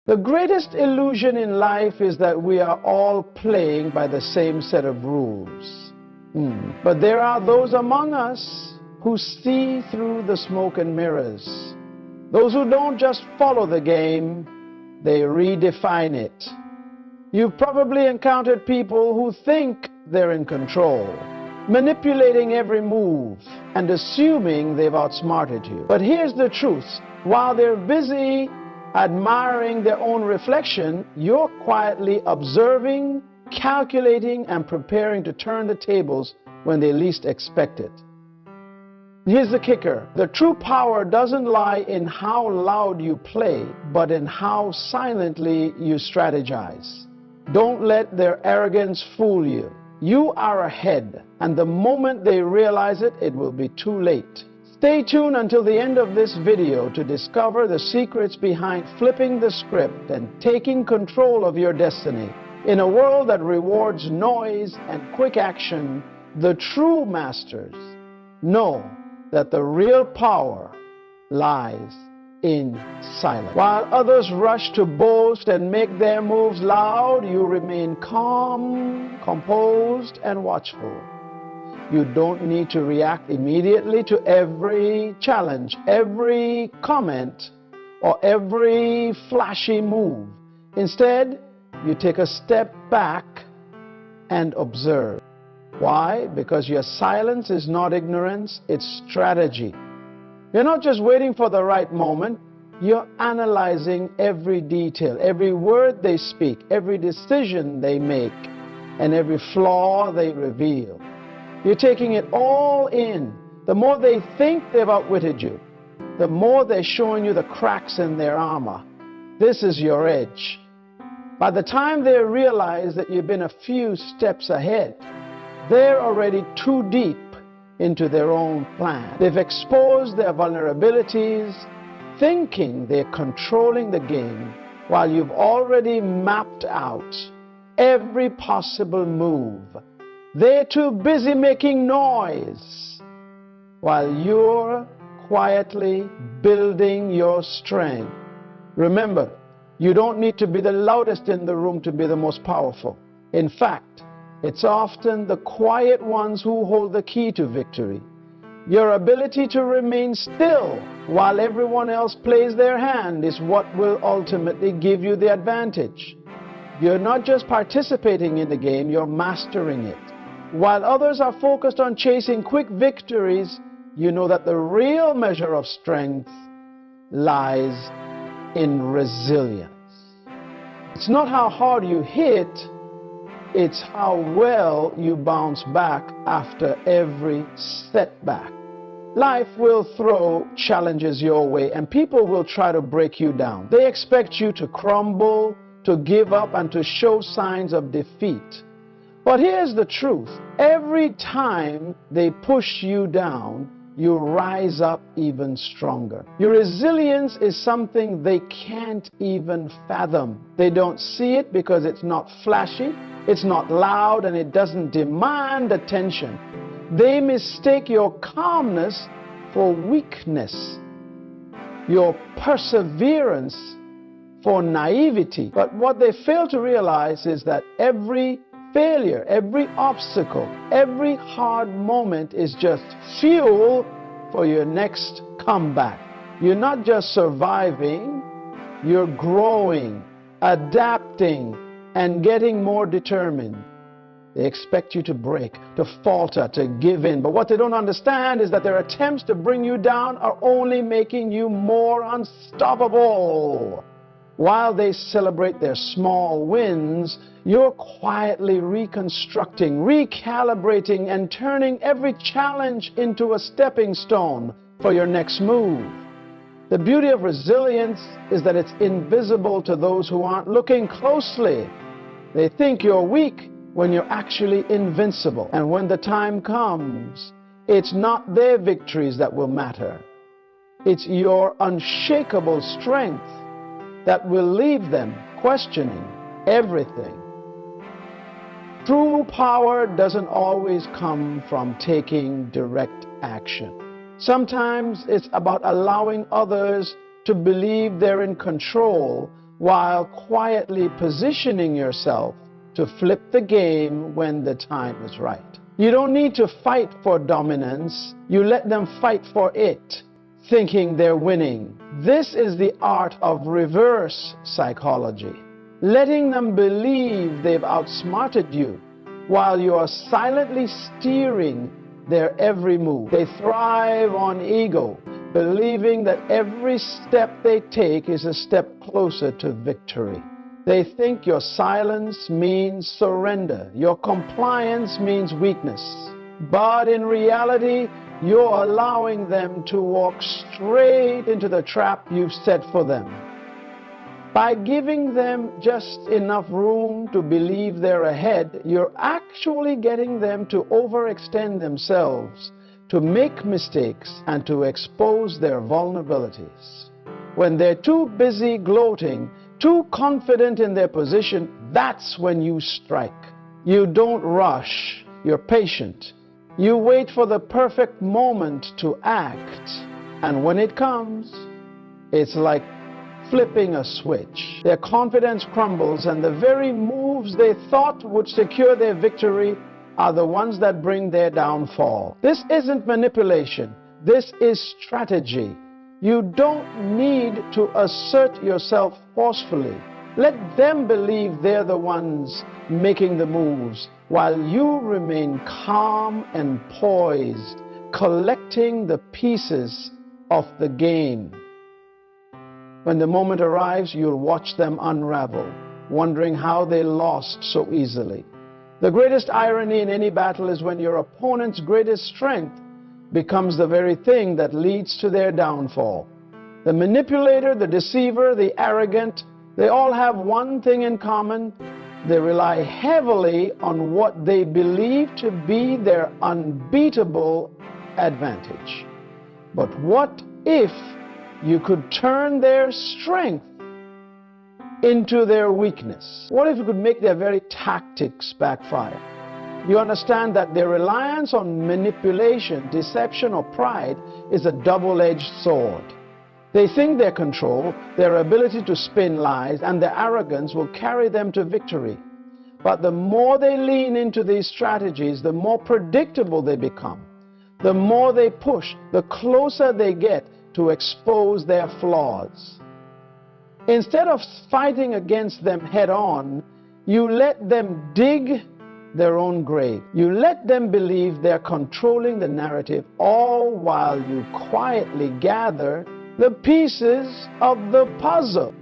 The greatest illusion in life is that we are all playing by the same set of rules. But there are those among us who see through the smoke and mirrors. Those who don't just follow the game, they redefine it. You've probably encountered people who think they're in control, manipulating every move and assuming they've outsmarted you. But here's the truth. While they're busy admiring their own reflection, you're quietly observing, calculating, and preparing to turn the tables when they least expect it. Here's the kicker. The true power doesn't lie in how loud you play, but in how silently you strategize. Don't let their arrogance fool you. You are ahead, and the moment they realize it, it will be too late. Stay tuned until the end of this video to discover the secrets behind flipping the script and taking control of your destiny. In a world that rewards noise and quick action, the true masters know that the real power lies in silence. While others rush to boast and make their moves loud, you remain calm, composed, and watchful. You don't need to react immediately to every challenge, every comment, or every flashy move. Instead, you take a step back and observe. Why? Because your silence is not ignorance, it's strategy. You're not just waiting for the right moment, you're analyzing every detail, every word they speak, every decision they make, and every flaw they reveal. You're taking it all in. The more they think they've outwitted you, the more they're showing you the cracks in their armor. This is your edge. By the time they realize that you've been a few steps ahead, they're already too deep into their own plan. They've exposed their vulnerabilities, thinking they're controlling the game, while you've already mapped out every possible move. They're too busy making noise, while you're quietly building your strength. Remember, you don't need to be the loudest in the room to be the most powerful. In fact, it's often the quiet ones who hold the key to victory. Your ability to remain still while everyone else plays their hand is what will ultimately give you the advantage. You're not just participating in the game, you're mastering it. While others are focused on chasing quick victories, you know that the real measure of strength lies in resilience. It's not how hard you hit, it's how well you bounce back after every setback. Life will throw challenges your way, and people will try to break you down. They expect you to crumble, to give up, and to show signs of defeat. But here's the truth. Every time they push you down, you rise up even stronger. Your resilience is something they can't even fathom. They don't see it because it's not flashy, it's not loud, and it doesn't demand attention. They mistake your calmness for weakness, your perseverance for naivety. But what they fail to realize is that every failure, every obstacle, every hard moment is just fuel for your next comeback. You're not just surviving, you're growing, adapting, and getting more determined. They expect you to break, to falter, to give in. But what they don't understand is that their attempts to bring you down are only making you more unstoppable. While they celebrate their small wins, you're quietly reconstructing, recalibrating, and turning every challenge into a stepping stone for your next move. The beauty of resilience is that it's invisible to those who aren't looking closely. They think you're weak when you're actually invincible. And when the time comes, it's not their victories that will matter. It's your unshakable strength that will leave them questioning everything. True power doesn't always come from taking direct action. Sometimes it's about allowing others to believe they're in control while quietly positioning yourself to flip the game when the time is right. You don't need to fight for dominance. You let them fight for it, thinking they're winning. This is the art of reverse psychology. Letting them believe they've outsmarted you while you are silently steering their every move. They thrive on ego, believing that every step they take is a step closer to victory. They think your silence means surrender, your compliance means weakness. But in reality, you're allowing them to walk straight into the trap you've set for them. By giving them just enough room to believe they're ahead, you're actually getting them to overextend themselves, to make mistakes, and to expose their vulnerabilities. When they're too busy gloating, too confident in their position, that's when you strike. You don't rush, you're patient. You wait for the perfect moment to act, and when it comes, it's like flipping a switch. Their confidence crumbles, and the very moves they thought would secure their victory are the ones that bring their downfall. This isn't manipulation. This is strategy. You don't need to assert yourself forcefully. Let them believe they're the ones making the moves, while you remain calm and poised, collecting the pieces of the game. When the moment arrives, you'll watch them unravel, wondering how they lost so easily. The greatest irony in any battle is when your opponent's greatest strength becomes the very thing that leads to their downfall. The manipulator, the deceiver, the arrogant, they all have one thing in common. They rely heavily on what they believe to be their unbeatable advantage. But what if you could turn their strength into their weakness? What if you could make their very tactics backfire? You understand that their reliance on manipulation, deception, or pride is a double-edged sword. They think their control, their ability to spin lies, and their arrogance will carry them to victory. But the more they lean into these strategies, the more predictable they become. The more they push, the closer they get to expose their flaws. Instead of fighting against them head on, you let them dig their own grave. You let them believe they're controlling the narrative, all while you quietly gather the pieces of the puzzle.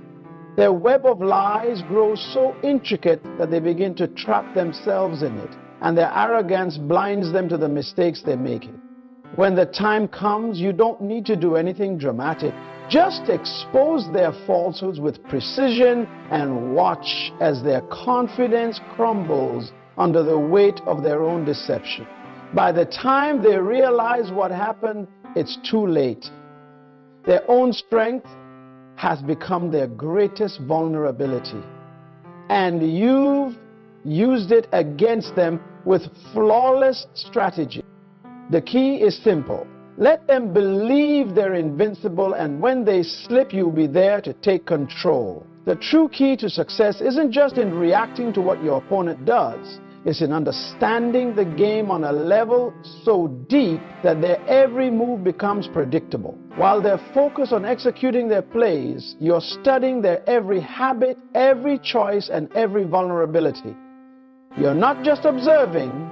Their web of lies grows so intricate that they begin to trap themselves in it, and their arrogance blinds them to the mistakes they're making. When the time comes, you don't need to do anything dramatic. Just expose their falsehoods with precision and watch as their confidence crumbles under the weight of their own deception. By the time they realize what happened, it's too late. Their own strength has become their greatest vulnerability, and you've used it against them with flawless strategy. The key is simple. Let them believe they're invincible, and when they slip, you'll be there to take control. The true key to success isn't just in reacting to what your opponent does. It's in understanding the game on a level so deep that their every move becomes predictable. While they're focused on executing their plays, you're studying their every habit, every choice, and every vulnerability. You're not just observing,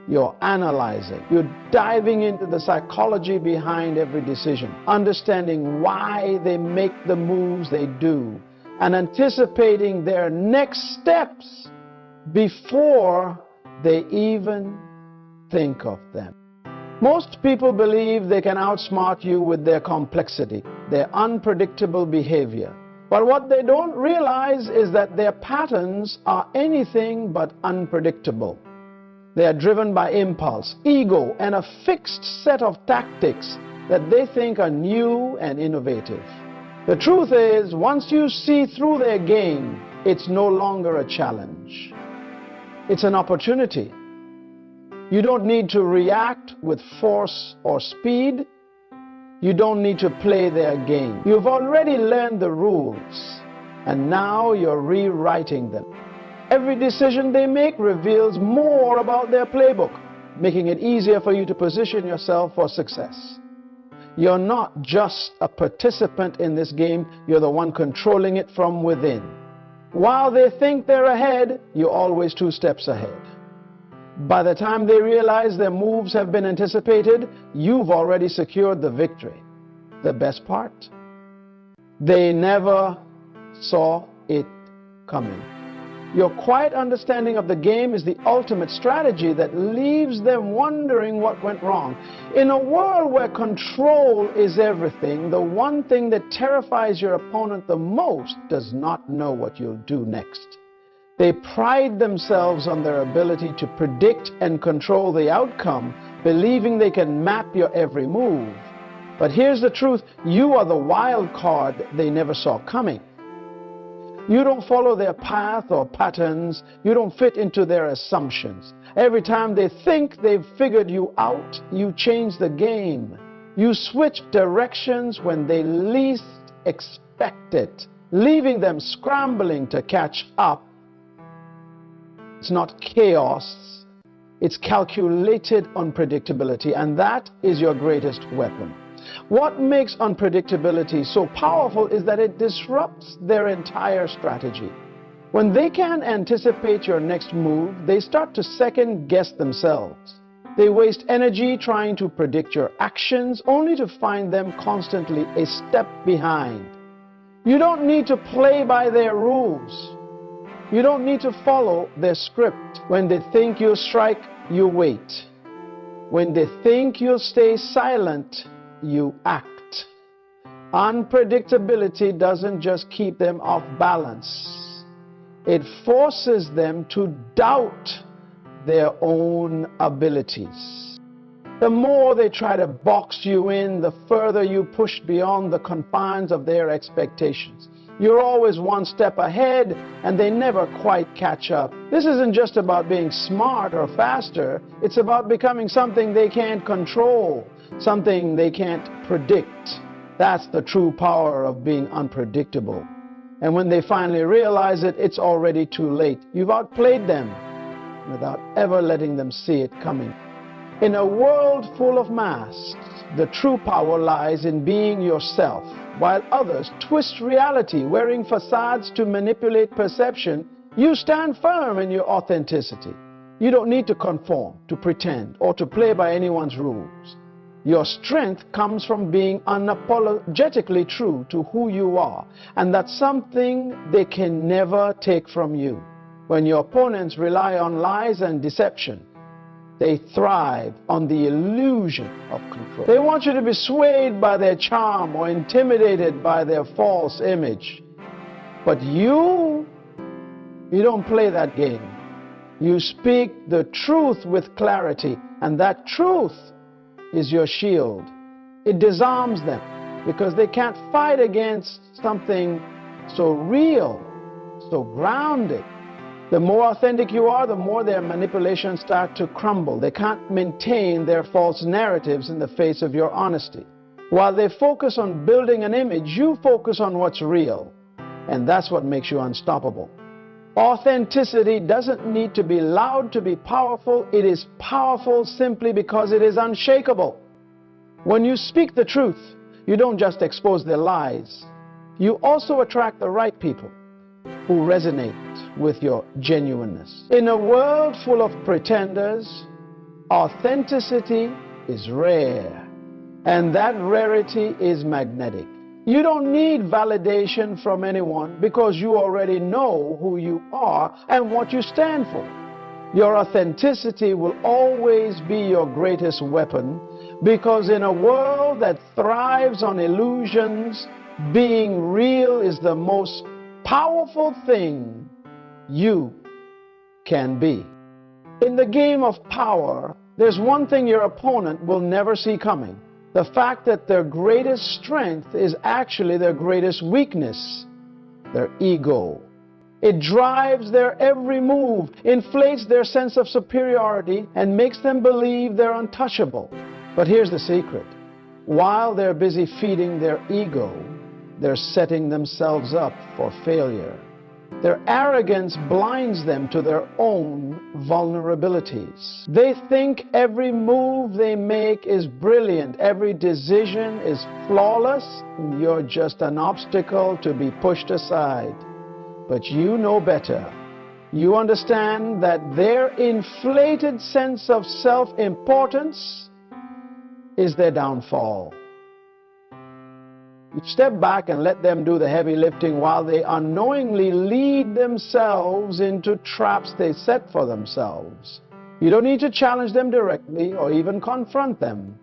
you're analyzing. You're diving into the psychology behind every decision, understanding why they make the moves they do, and anticipating their next steps before they even think of them. Most people believe they can outsmart you with their complexity, their unpredictable behavior. But what they don't realize is that their patterns are anything but unpredictable. They are driven by impulse, ego, and a fixed set of tactics that they think are new and innovative. The truth is, once you see through their game, it's no longer a challenge. It's an opportunity. You don't need to react with force or speed. You don't need to play their game. You've already learned the rules. and now you're rewriting them. Every decision they make reveals more about their playbook, making it easier for you to position yourself for success. You're not just a participant in this game, you're the one controlling it from within. While they think they're ahead, you're always 2 steps ahead. By the time they realize their moves have been anticipated, you've already secured the victory. The best part? They never saw it coming. Your quiet understanding of the game is the ultimate strategy that leaves them wondering what went wrong. In a world where control is everything, the one thing that terrifies your opponent the most does not know what you'll do next. They pride themselves on their ability to predict and control the outcome, believing they can map your every move. But here's the truth, you are the wild card they never saw coming. You don't follow their path or patterns. You don't fit into their assumptions. Every time they think they've figured you out, you change the game. You switch directions when they least expect it, leaving them scrambling to catch up. It's not chaos, it's calculated unpredictability, and that is your greatest weapon. What makes unpredictability so powerful is that it disrupts their entire strategy. When they can't anticipate your next move, they start to second-guess themselves. They waste energy trying to predict your actions, only to find them constantly a step behind. You don't need to play by their rules. You don't need to follow their script. When they think you'll strike, you wait. When they think you'll stay silent, you act. Unpredictability doesn't just keep them off balance. It forces them to doubt their own abilities. The more they try to box you in, the further you push beyond the confines of their expectations. You're always 1 step ahead, and they never quite catch up. This isn't just about being smart or faster. It's about becoming something they can't control, something they can't predict. That's the true power of being unpredictable. And when they finally realize it, it's already too late. You've outplayed them without ever letting them see it coming. In a world full of masks, the true power lies in being yourself. While others twist reality, wearing facades to manipulate perception, you stand firm in your authenticity. You don't need to conform, to pretend, or to play by anyone's rules. Your strength comes from being unapologetically true to who you are, and that's something they can never take from you. When your opponents rely on lies and deception, they thrive on the illusion of control. They want you to be swayed by their charm or intimidated by their false image. But you don't play that game. You speak the truth with clarity, and that truth is your shield. It disarms them because they can't fight against something so real, so grounded. The more authentic you are, the more their manipulations start to crumble. They can't maintain their false narratives in the face of your honesty. While they focus on building an image, you focus on what's real. And that's what makes you unstoppable. Authenticity doesn't need to be loud to be powerful. It is powerful simply because it is unshakable. When you speak the truth, you don't just expose their lies. You also attract the right people who resonate with your genuineness. In a world full of pretenders, authenticity is rare, and that rarity is magnetic. You don't need validation from anyone because you already know who you are and what you stand for. Your authenticity will always be your greatest weapon, because in a world that thrives on illusions, being real is the most powerful thing you can be. In the game of power, there's one thing your opponent will never see coming: the fact that their greatest strength is actually their greatest weakness, their ego. It drives their every move, inflates their sense of superiority, and makes them believe they're untouchable. But here's the secret: while they're busy feeding their ego, they're setting themselves up for failure. Their arrogance blinds them to their own vulnerabilities. They think every move they make is brilliant, every decision is flawless, and you're just an obstacle to be pushed aside. But you know better. You understand that their inflated sense of self-importance is their downfall. You step back and let them do the heavy lifting while they unknowingly lead themselves into traps they set for themselves. You don't need to challenge them directly or even confront them.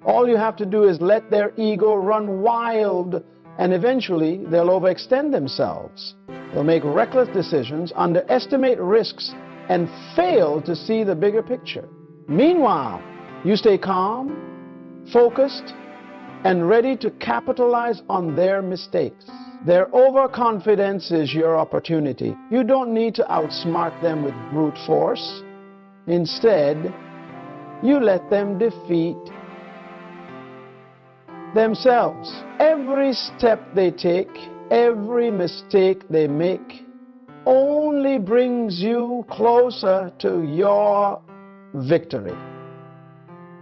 All you have to do is let their ego run wild, and eventually they'll overextend themselves. They'll make reckless decisions, underestimate risks, and fail to see the bigger picture. Meanwhile, you stay calm, focused, and ready to capitalize on their mistakes. Their overconfidence is your opportunity. You don't need to outsmart them with brute force. Instead, you let them defeat themselves. Every step they take, every mistake they make, only brings you closer to your victory.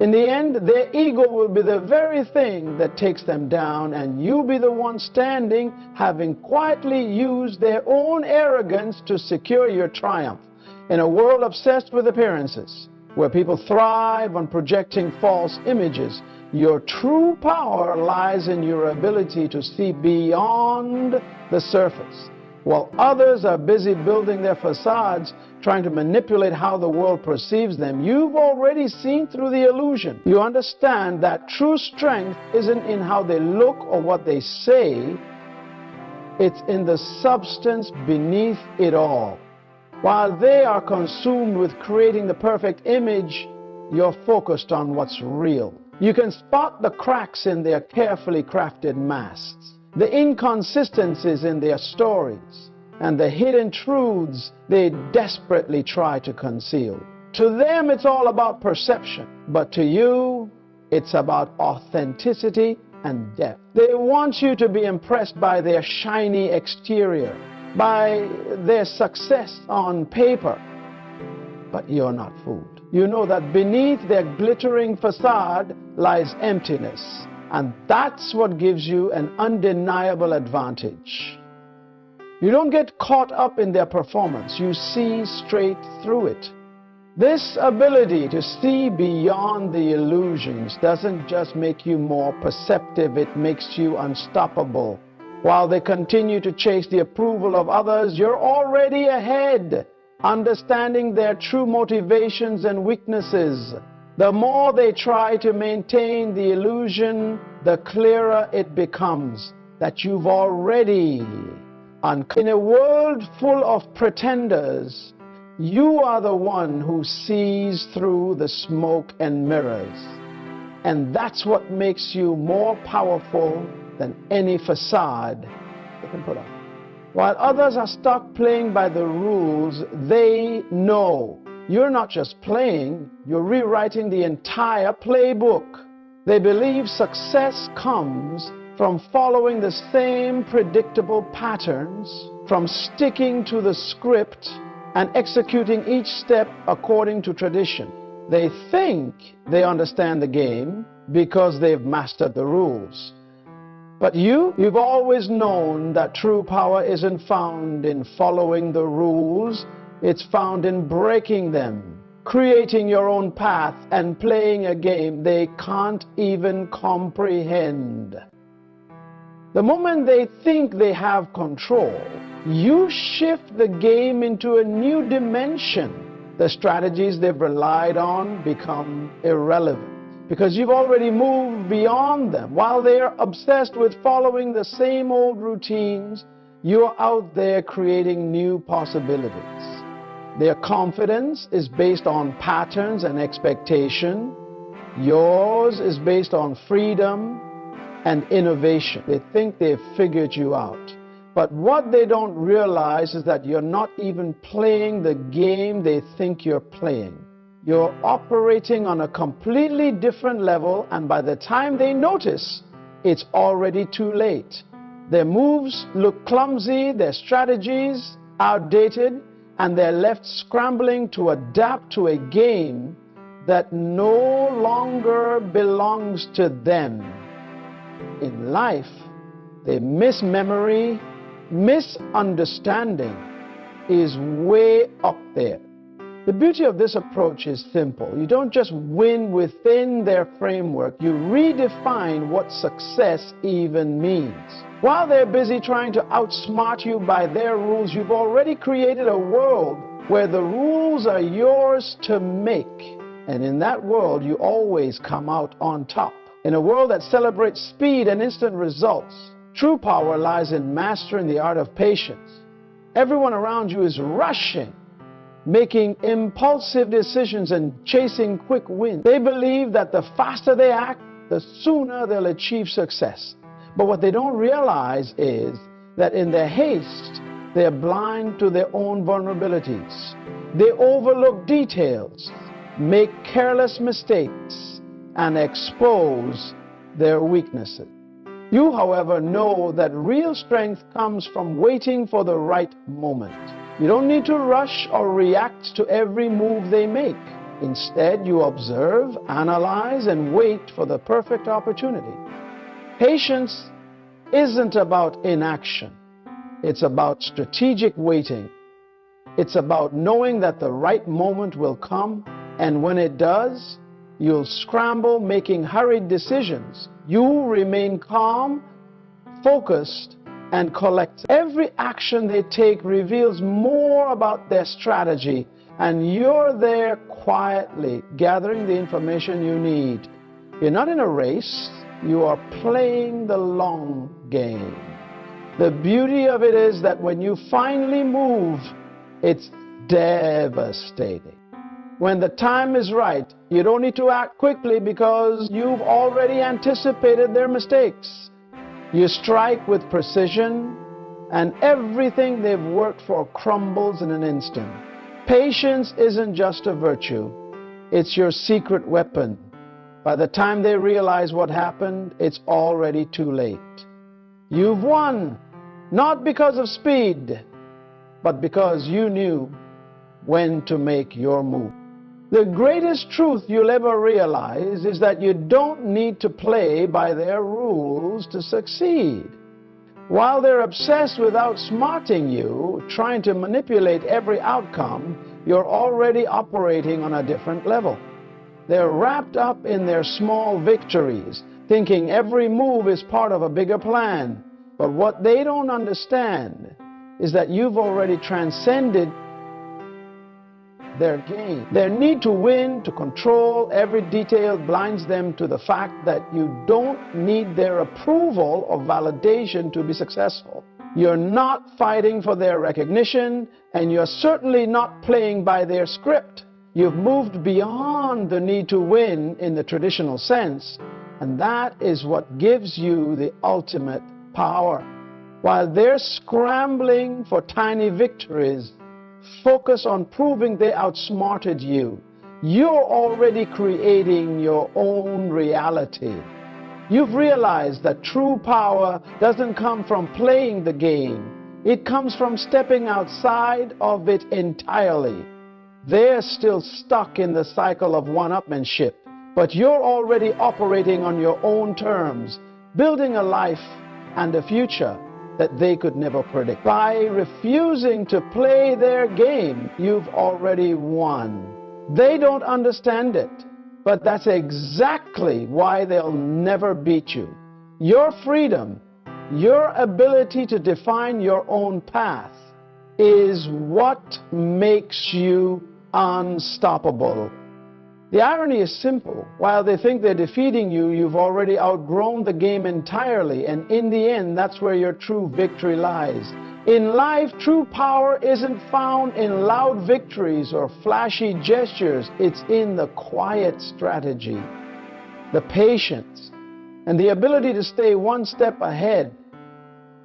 In the end, their ego will be the very thing that takes them down, and you'll be the one standing, having quietly used their own arrogance to secure your triumph. In a world obsessed with appearances, where people thrive on projecting false images, your true power lies in your ability to see beyond the surface. While others are busy building their facades, trying to manipulate how the world perceives them, you've already seen through the illusion. You understand that true strength isn't in how they look or what they say. It's in the substance beneath it all. While they are consumed with creating the perfect image, you're focused on what's real. You can spot the cracks in their carefully crafted masks, the inconsistencies in their stories, and the hidden truths they desperately try to conceal. To them, it's all about perception, but to you, it's about authenticity and depth. They want you to be impressed by their shiny exterior, by their success on paper, but you're not fooled. You know that beneath their glittering facade lies emptiness. And that's what gives you an undeniable advantage. You don't get caught up in their performance. You see straight through it. This ability to see beyond the illusions doesn't just make you more perceptive, it makes you unstoppable. While they continue to chase the approval of others, you're already ahead, understanding their true motivations and weaknesses. The more they try to maintain the illusion, the clearer it becomes that you've already uncovered. In a world full of pretenders, you are the one who sees through the smoke and mirrors. And that's what makes you more powerful than any facade they can put up. While others are stuck playing by the rules they know, you're not just playing, you're rewriting the entire playbook. They believe success comes from following the same predictable patterns, from sticking to the script and executing each step according to tradition. They think they understand the game because they've mastered the rules. But you've always known that true power isn't found in following the rules. It's found in breaking them, creating your own path, and playing a game they can't even comprehend. The moment they think they have control, you shift the game into a new dimension. The strategies they've relied on become irrelevant because you've already moved beyond them. While they're obsessed with following the same old routines, you're out there creating new possibilities. Their confidence is based on patterns and expectation. Yours is based on freedom and innovation. They think they've figured you out. But what they don't realize is that you're not even playing the game they think you're playing. You're operating on a completely different level, and by the time they notice, it's already too late. Their moves look clumsy, their strategies outdated, and they're left scrambling to adapt to a game that no longer belongs to them. In life, they miss memory, misunderstanding is way up there. The beauty of this approach is simple. You don't just win within their framework, you redefine what success even means. While they're busy trying to outsmart you by their rules, you've already created a world where the rules are yours to make. And in that world, you always come out on top. In a world that celebrates speed and instant results, true power lies in mastering the art of patience. Everyone around you is rushing, making impulsive decisions and chasing quick wins. They believe that the faster they act, the sooner they'll achieve success. But what they don't realize is that in their haste, they're blind to their own vulnerabilities. They overlook details, make careless mistakes, and expose their weaknesses. You, however, know that real strength comes from waiting for the right moment. You don't need to rush or react to every move they make. Instead, you observe, analyze, and wait for the perfect opportunity. Patience isn't about inaction. It's about strategic waiting. It's about knowing that the right moment will come, and when it does, you'll scramble making hurried decisions. You remain calm, focused, and collected. Every action they take reveals more about their strategy, and you're there quietly gathering the information you need. You're not in a race, you are playing the long game. The beauty of it is that when you finally move, it's devastating. When the time is right, you don't need to act quickly because you've already anticipated their mistakes. You strike with precision, and everything they've worked for crumbles in an instant. Patience isn't just a virtue, it's your secret weapon. By the time they realize what happened, it's already too late. You've won, not because of speed, but because you knew when to make your move. The greatest truth you'll ever realize is that you don't need to play by their rules to succeed. While they're obsessed with outsmarting you, trying to manipulate every outcome, you're already operating on a different level. They're wrapped up in their small victories, thinking every move is part of a bigger plan. But what they don't understand is that you've already transcended their game. Their need to win, to control every detail blinds them to the fact that you don't need their approval or validation to be successful. You're not fighting for their recognition, and you're certainly not playing by their script. You've moved beyond the need to win in the traditional sense, and that is what gives you the ultimate power. While they're scrambling for tiny victories, focus on proving they outsmarted you. You're already creating your own reality. You've realized that true power doesn't come from playing the game. It comes from stepping outside of it entirely. They're still stuck in the cycle of one-upmanship, but you're already operating on your own terms, building a life and a future that they could never predict. By refusing to play their game, you've already won. They don't understand it, but that's exactly why they'll never beat you. Your freedom, your ability to define your own path, is what makes you unstoppable. The irony is simple. While they think they're defeating you, you've already outgrown the game entirely, and in the end, that's where your true victory lies. In life, true power isn't found in loud victories or flashy gestures. It's in the quiet strategy, the patience, and the ability to stay one step ahead.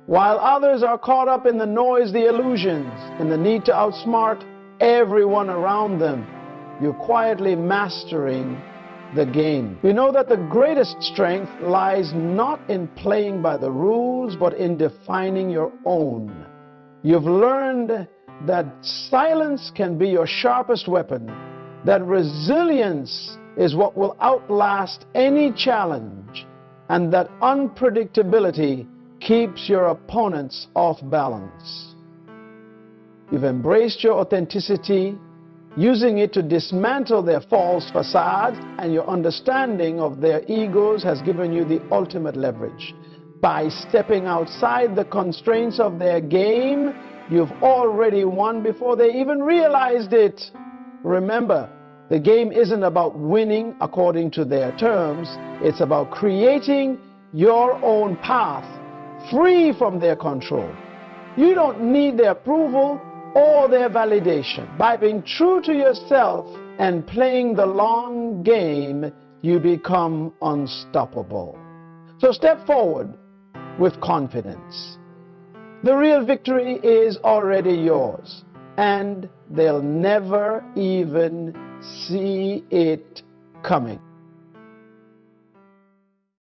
While others are caught up in the noise, the illusions, and the need to outsmart everyone around them, you're quietly mastering the game. We know that the greatest strength lies not in playing by the rules, but in defining your own. You've learned that silence can be your sharpest weapon, that resilience is what will outlast any challenge, and that unpredictability keeps your opponents off balance. You've embraced your authenticity, using it to dismantle their false facades, and your understanding of their egos has given you the ultimate leverage. By stepping outside the constraints of their game, you've already won before they even realized it. Remember, the game isn't about winning according to their terms. It's about creating your own path, free from their control. You don't need their approval or their validation. By being true to yourself and playing the long game, you become unstoppable. So step forward with confidence. The real victory is already yours, and they'll never even see it coming.